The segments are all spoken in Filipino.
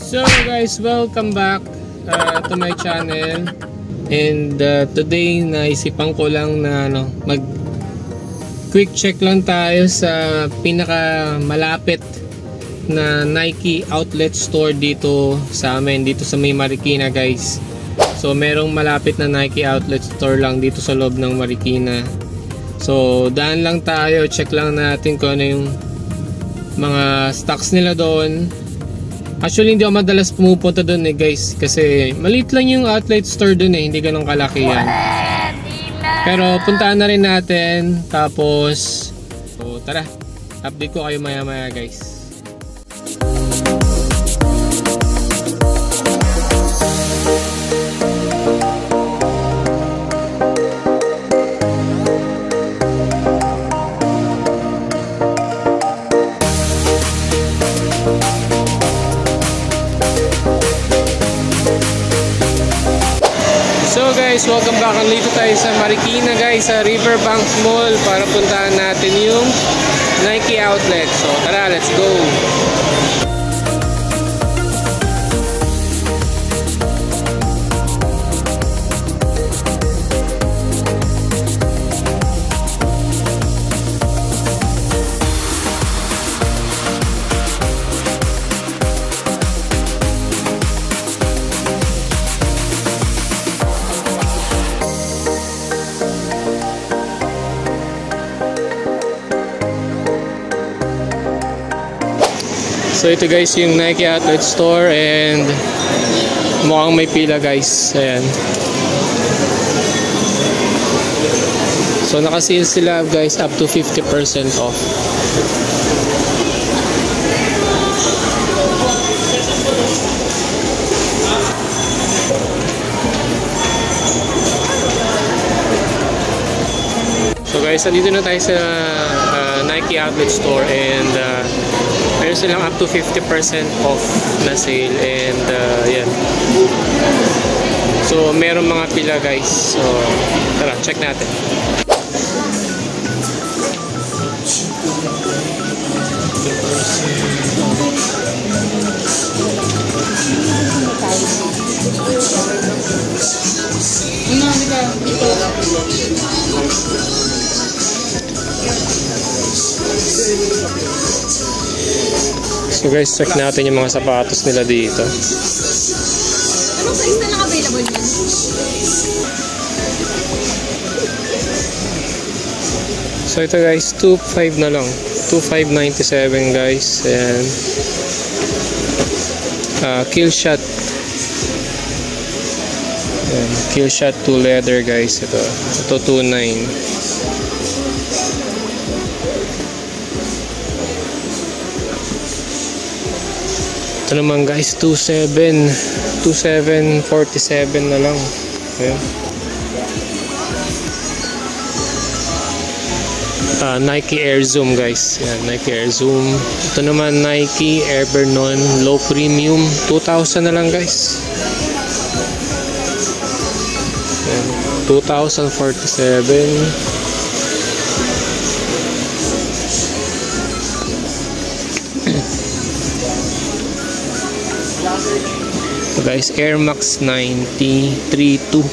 So guys, welcome back to my channel. And today naisipan ko lang na mag quick check lang tayo sa pinaka malapit na Nike outlet store dito sa amin, dito sa may Marikina guys. So merong malapit na Nike outlet store lang dito sa loob ng Marikina. So daan lang tayo, check lang natin kung ano yung mga stocks nila doon. Actually hindi ako madalas pumupunta doon guys, kasi maliit lang yung outlet store doon hindi ganun kalaki yan. Pero puntaan na rin natin, tapos so tara, update ko kayo maya maya guys. So guys, welcome back. Nandito tayo sa Marikina guys, sa Riverbank Mall para puntahan natin yung Nike outlet. So tara, let's go. So ito guys yung Nike outlet store, and mukhang may pila guys. Ayan. So naka-sale sila guys up to 50% off. So guys, andito na tayo sa Nike outlet store, and meron silang up to 50% off na sale, and yan. So meron mga pila guys. So tara, check natin. So guys, check natin yung mga sapatos nila dito. Anong size na lang available yan? So ito guys, 2.5 na lang. 2.597 guys. Ayan. Killshot. Ayan. Killshot 2 leather guys. Ito 2.9. Ito naman guys, 2747 na lang. Ayan. Nike Air Zoom guys. Ayan, Nike Air Zoom. Ito naman Nike Air Vernon Low Premium, 2,000 na lang guys. Ayan, 2,047. So guys, Air Max 90 3.2.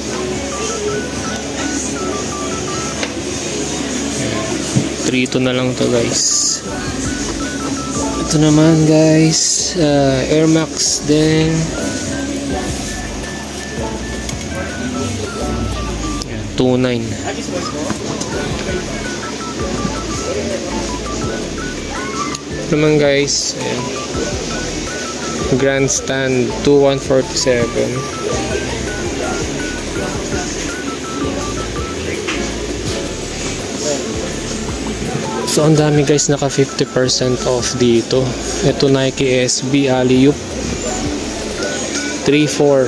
3.2 na lang to guys. Ito naman guys, Air Max din. 2.9. Ito naman guys, ayan. Grandstand 2,147. So ang dami guys, naka 50% off dito. Ito Nike SB Alley-oop 3.4.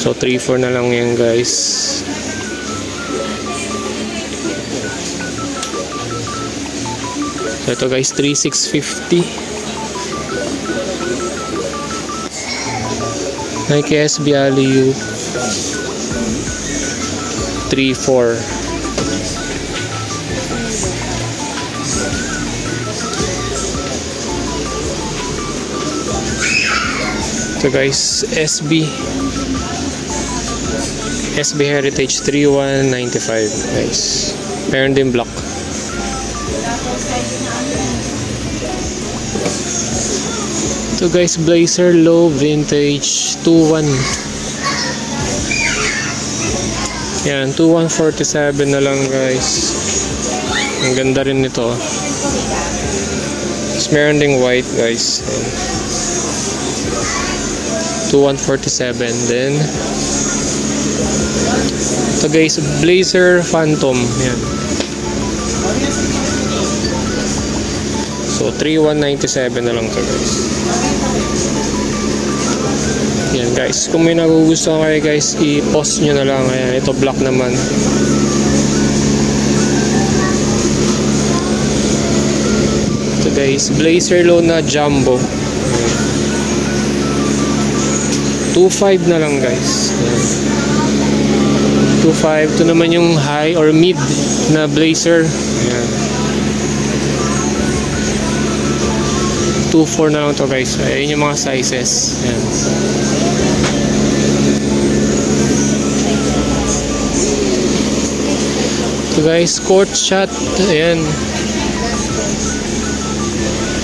So 3.4 na lang yan guys. So ito guys, 3,650. Nike SB Alley-oop 3.4. Ito guys, SB Heritage 3195 guys. Meron din block. Ito guys, Blazer Low Vintage 21. Yan, 2147 na lang guys. Ang ganda rin nito. Tapos meron ding white guys. 2147. Then ito guys, Blazer Phantom. Yan. So 3197 na lang to guys. Yan guys, kung may nagugustuhan kayo guys, i-post nyo na lang. Ayan, ito black naman. Ito guys, Blazer Low na Jumbo. 2.5 na lang guys. Ayan. 2.5. Ito naman yung high or mid na Blazer. Ayan. 2.4 na lang to guys. Ayan yung mga sizes. Ayan. Ito guys, Court Shot. Ayan.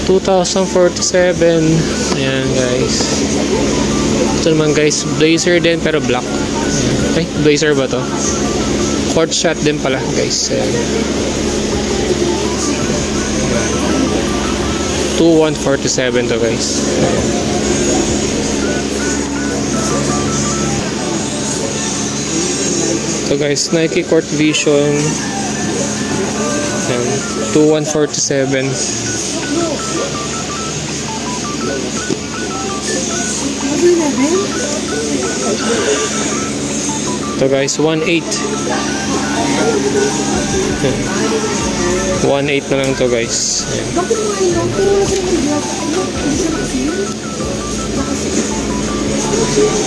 2047. Ayan guys. Ito naman guys, Blazer din pero black. Okay, Blazer ba to? Court Shot din pala guys. Ayan. 2147 to guys. So guys, Nike Court Vision. Ayan, 2147. So guys, 1.8. 1.8 na lang to guys. Ayan.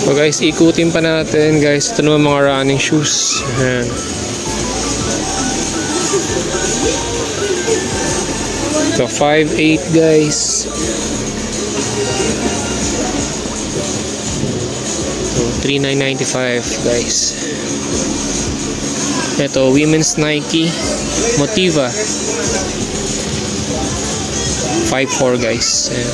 So guys, ikutin pa natin guys. Ito naman mga running shoes. Ayan. So 5.8 guys. So 3,995 guys. Ito, women's Nike Motiva 5.4 guys. Ayan.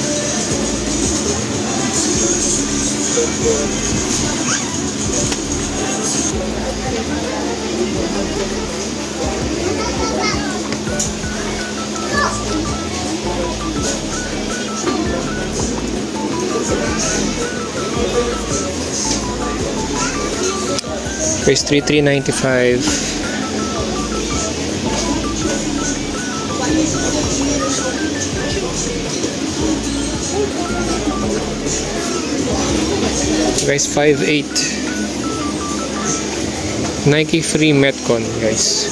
Price 3,395. Guys, 5.8 Nike Free Metcon guys.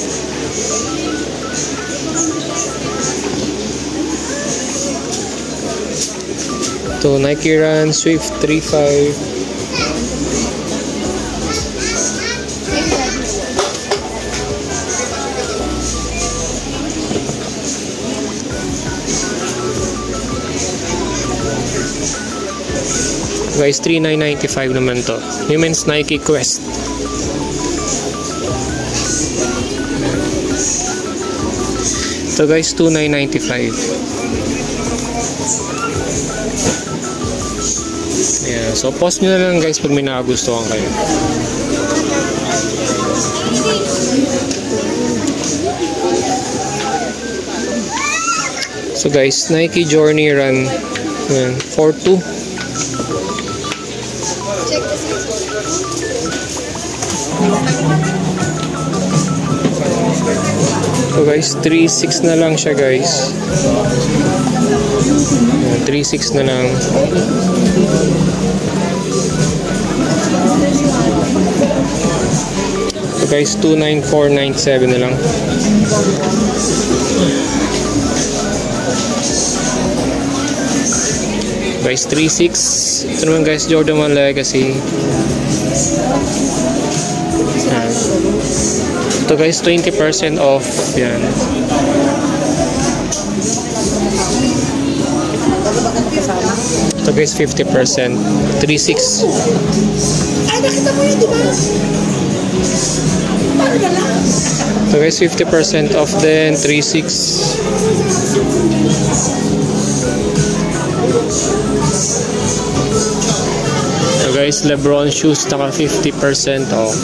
To Nike Run Swift 3.5. Guys, 3,995 naman to. Women's Nike Quest. Ito guys, 2,995. Yeah, so post nyo na lang guys pag may nakagustuhan kayo. So guys, Nike Journey Run 4.2. So guys, 3.6 na lang siya guys. 3.6 na lang. So guys, 2,997 na lang. Guys, 3.6. Ito naman guys, Jordan 1 Legacy. Ito guys, 20% off. Yan. kasama. Ito guys, 50%. 3.6. Ay, nakita mo yun, di ba? Parang na lang. Ito guys, 50% off din. 3.6. So guys, Lebron shoes naka 50% off.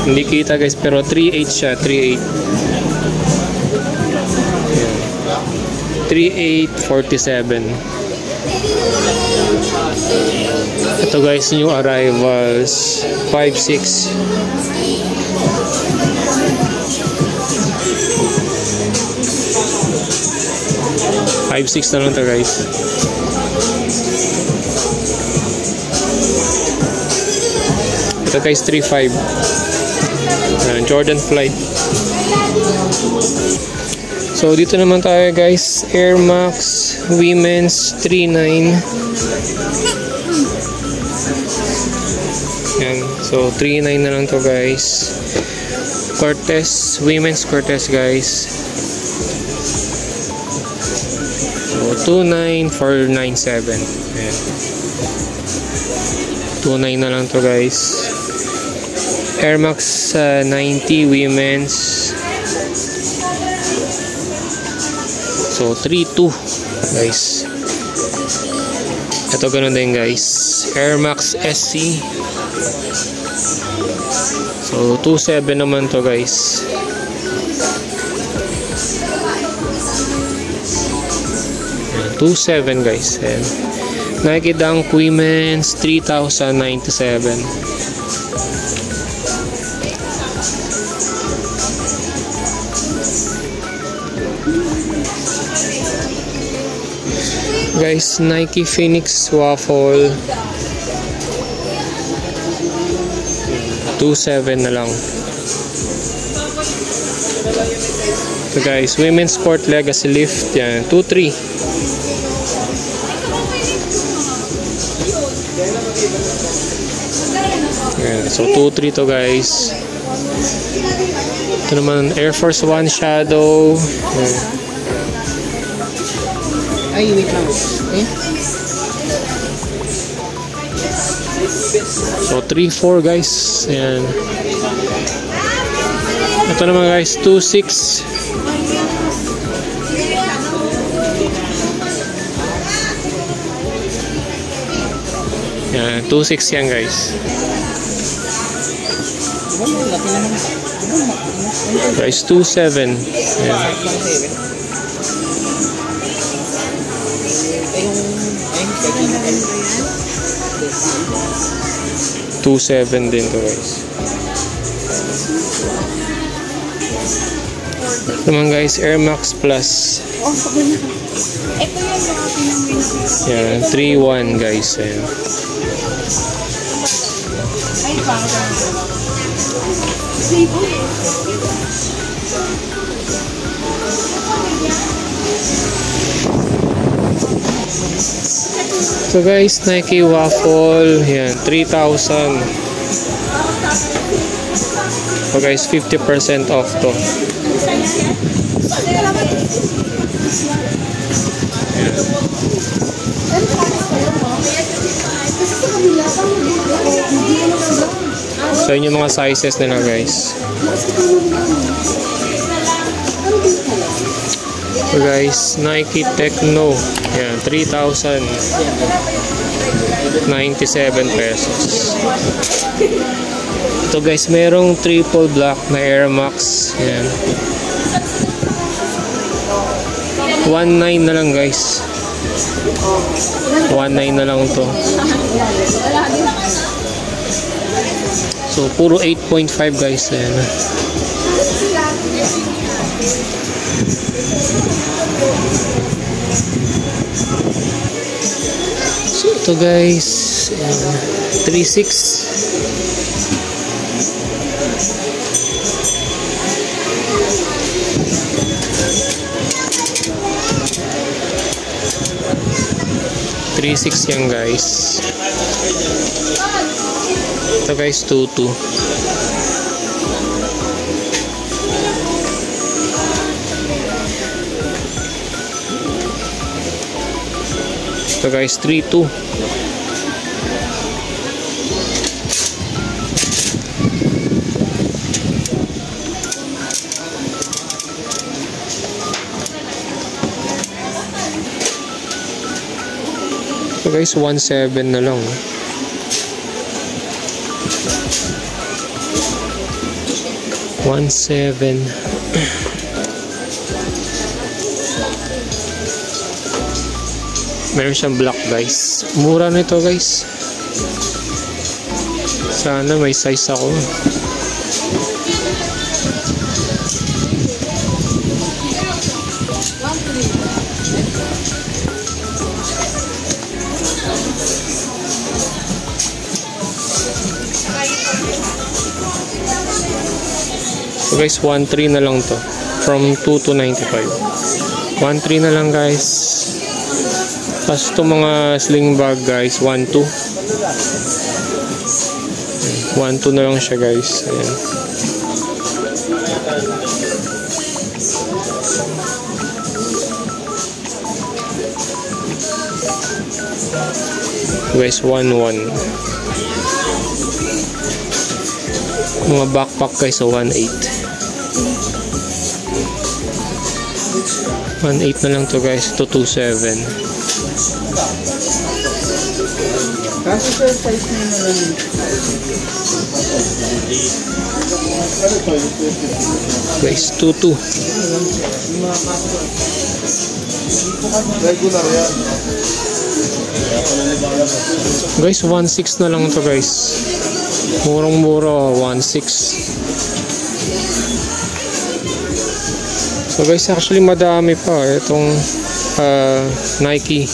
Hindi kita guys, pero 3.8 siya, 3.8. 3.847. Ito guys, new arrivals 5.6. 5.6 na lang to guys. Ito guys, 3.5. Jordan Flight. So dito naman tayo guys, Air Max Women's 3.9. Yan. So 3.9 na lang to guys. Cortez, Women's Cortez guys. So 2.9497. Ayan. 2.9 na lang to guys. Air Max 90 Women's. So 3.2 guys. Ito ganun din guys. Air Max SC. So 2.7 naman to guys. Ayan, 2.7 guys. Ayan. Nike Dunk Women's 3,097. Guys, Nike Phoenix Waffle 2.7 na lang. So guys, Women's Sport Legacy Lift yan, 2.3. Yan, so 2.3 to guys. Ito naman Air Force One Shadow. Yan. Ay, wait lang. Okay? So 3.4 guys. Ayan. Ito naman guys, 2.6. Ayan, 2.6 yan guys. Guys, 2.7. Ayan. 2.7 din to guys. Naman guys, Air Max Plus. Oh, sabi na. Ito yung mga pinamili. Yan, 3.1 guys. Ayan. Ay, parang. So guys, Nike Waffle, yan, 3,000. So guys, 50% off to. Yan. So yun yung mga sizes nila guys. So guys, Nike Techno, yan, 3,097 pesos. Ito guys, merong triple black na Air Max, yan, 1.9 na lang guys. 1.9 na lang to. So puro 8.5 guys, yan. So ito guys, 3.6. yan guys. Ito guys, 2.2. Ito guys, 3-2. Ito guys, 1-7 na lang. $1.7. Meron siyang black guys. Mura na ito guys. Sana may size ako. So guys, 1.3 na lang to. From 2 to 95. 1.3 na lang guys. Tapos itong mga sling bag guys, 1.2. 1.2 na lang siya guys. Ayan. Guys, 1.1. Mga backpack guys, so 1.8. 1.8 na lang to guys, to 2.7. Kasi sir, size nyo na lang. Guys, 2.2. Regular yan. Guys, 1.6 na lang to guys. Murang-mura, 1.6. So guys, actually madami pa itong Nike.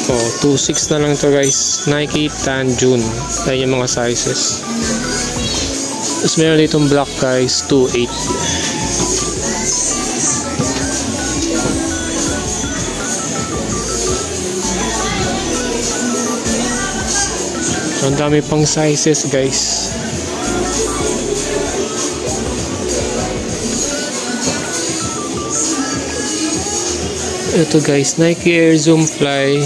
Oh, 2.6 na lang to guys. Nike Tan June. Ayan yung mga sizes. Tapos meron ditong black guys, 2.8. Ang dami pang sizes guys. Ito guys, Nike Air Zoom Fly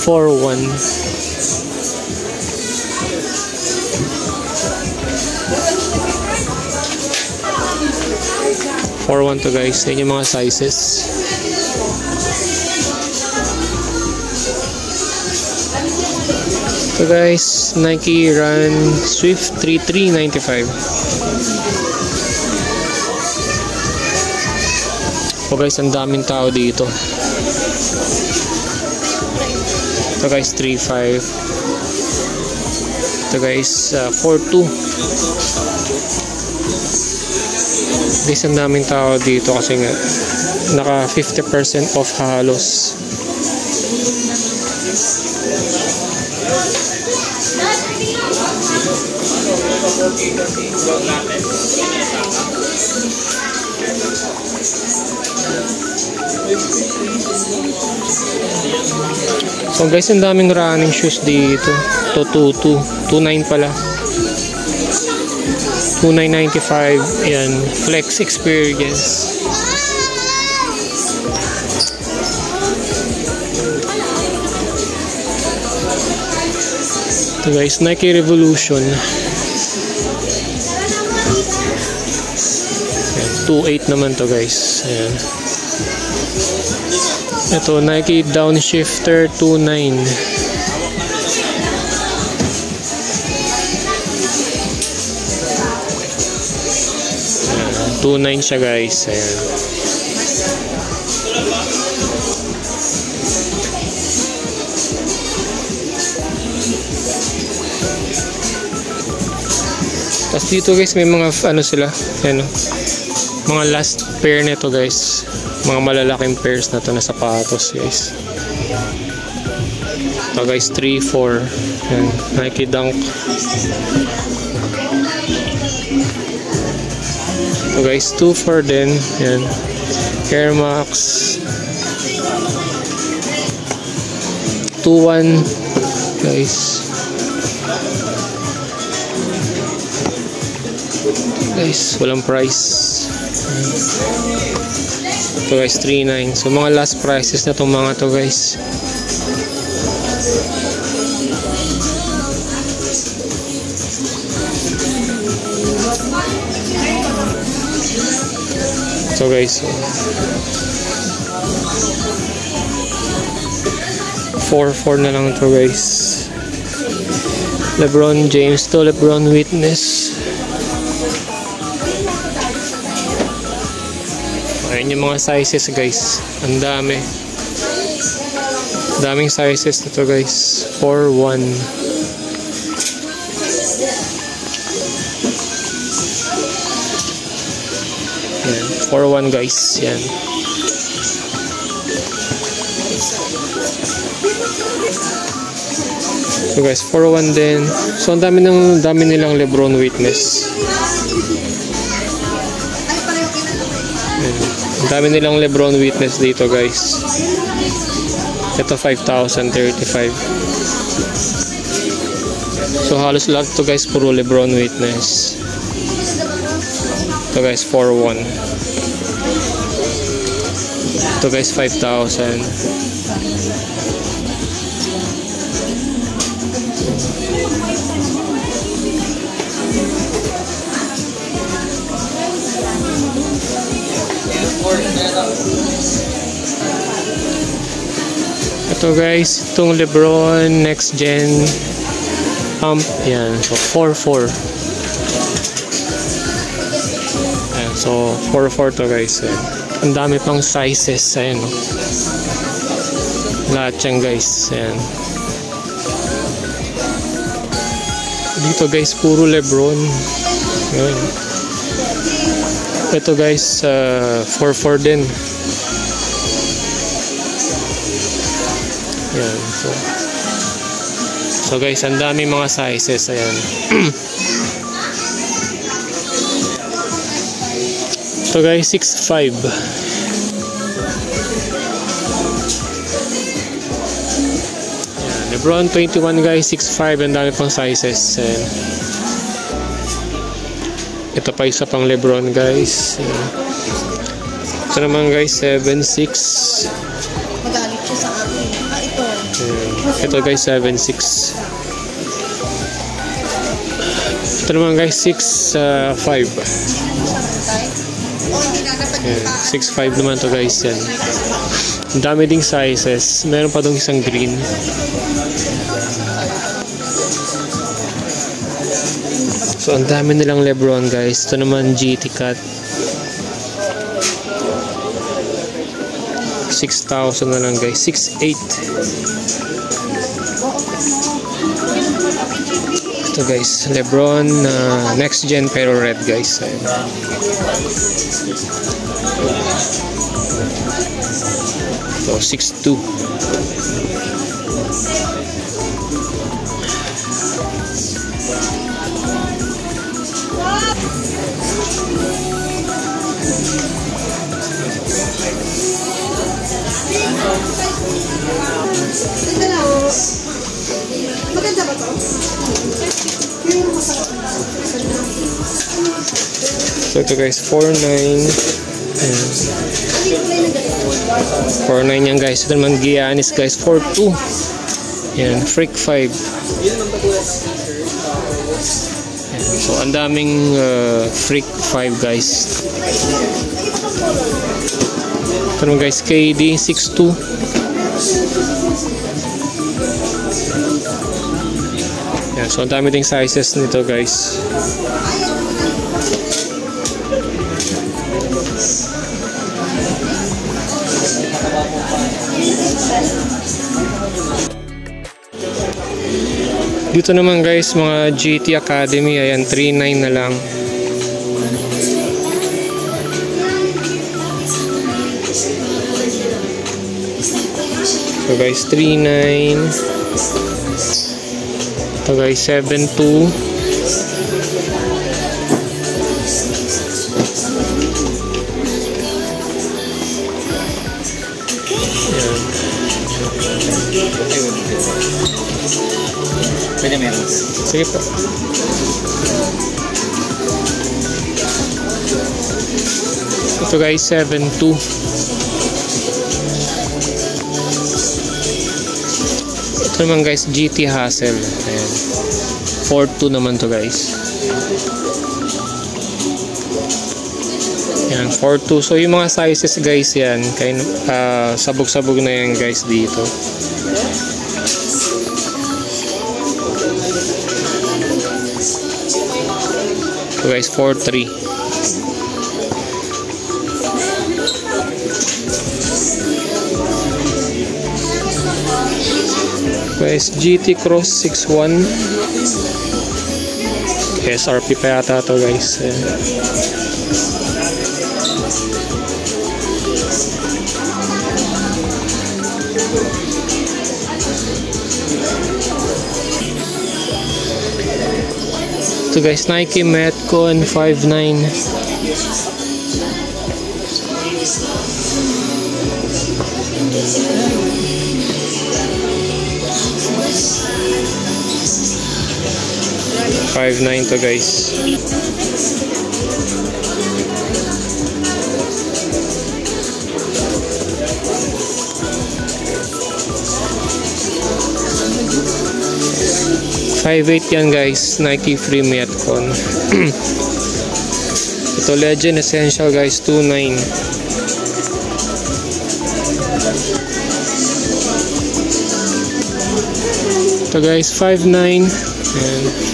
4.1. 4.1 to guys. Yan yung mga sizes. So guys, Nike Run Swift 3395. So guys, ang daming tao dito. Ito guys, 3.5. Ito guys, 4.2. Guys, ang daming tao dito kasi nga naka 50% off halos. So guys, ang daming running shoes dito. To 2.9 pala. 2.995. Ayan, Flex Experience. Ito guys, Nike Revolution. 2.8 naman to guys. Ayan. Ito, Nike Downshifter 2.9. 2.9 siya guys. Ayan. Tapos dito guys, may mga ano sila, ano, mga last pair nito guys. Mga malalaking pairs na to na sapatos guys. Ito guys, 3.4. Ayan, Nike Dunk. Ito guys, 2.4 din. Ayan, Air Max 2.1 guys. Guys, walang price. Ito guys, 3.9. So mga last prices na itong mga to guys. So guys, 4.4 na lang ito guys. LeBron James to LeBron Witness. Ayan yung mga sizes guys. Ang dami. Daming sizes nito guys. 4.1. Yan. 4.1 guys. Yan. So guys, 4.1 din. So ang dami nilang LeBron Witness. Ang dami nilang LeBron Witness dito guys. Ito 5,035. So halos lahat to guys puro LeBron Witness. Ito guys 4.1. Ito guys 5,000. Ito guys, itong LeBron Next Gen Pump, yan, so 4.4. Ayan, so 4.4 to guys. Ayan. Ang dami pang sizes, ayan, no? Lahat yan guys. Ayan. Dito guys, puro LeBron. Ayan. Ito guys, 4.4 din. Ayan, so guys, ang dami mga sizes. Ayan. Ito guys, 6.5. Ayan, LeBron 21 guys, 6.5. Ang dami pang sizes. Ayan. Ito pa isa pang LeBron guys. Ayan. Ito naman guys, 7.6. Magalit siya sa akin. Ito. Ito guys, 7.6. Ito naman guys, 6.5. 6.5 naman to guys yan. Ang dami ding sizes. Meron pa dong isang green. So ang dami nilang LeBron guys. Ito naman GT Cut. 6,000 na lang guys. 6.8. Ito guys, LeBron Next Gen pero red guys. Ayan. So 6.2. Maganda ba to? So ito guys, 4.9. 4.9 yan guys. Ito naman Giannis guys, 4.2. Yan, Freak 5. Yan. So ang daming Freak 5 guys. Ito naman guys, KD 6.2. Yan, so ang dami ding sizes nito guys. Dito naman guys, mga GT Academy, ayan, 3.9 na lang. So guys, 3.9. Ito guys, 7.2. Pwede meron. Sige po. Ito guys, 7.2. Ito naman guys, GT Hassel. Ayan. 4.2 naman to guys. Ayan, 4.2. So yung mga sizes guys yan, sabog-sabog na yan guys dito. So guys, 4.3. Guys, GT Cross 6.1. SRP pa yata to guys. Ito guys, Nike Metcon 5.9. $5.9 to guys. $5.8 yan guys, Nike Free Metcon. Ito Legend Essential guys, $2.9. Ito guys, $5.9. And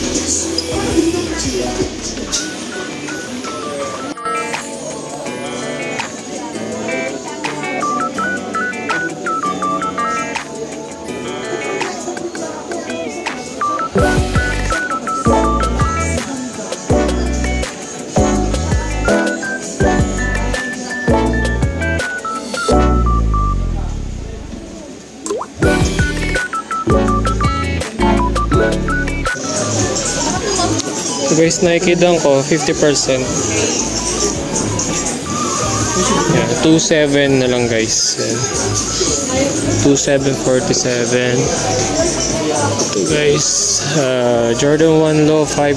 guys, Nike Dunk ko 50%. Yeah, 2.7 na lang guys. 2.747. Ito guys, Jordan 1 Low 5.1.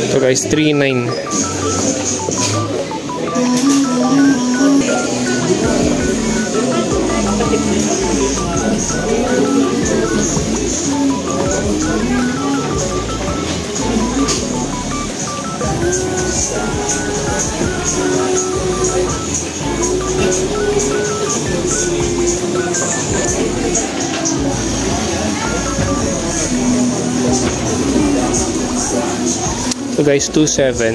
Ito guys, 3.9. So guys, 2.7.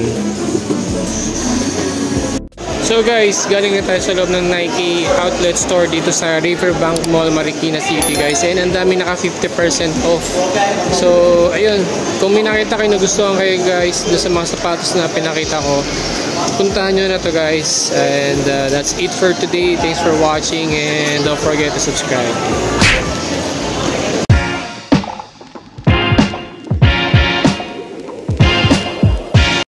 So guys, galing na tayo sa loob ng Nike outlet store dito sa Riverbank Mall, Marikina City guys. And ang dami naka 50% off. So ayun, kung may nakita kayo na gustuhan kayo guys doon sa mga sapatos na pinakita ko, puntahan nyo na to guys. And that's it for today. Thanks for watching and don't forget to subscribe.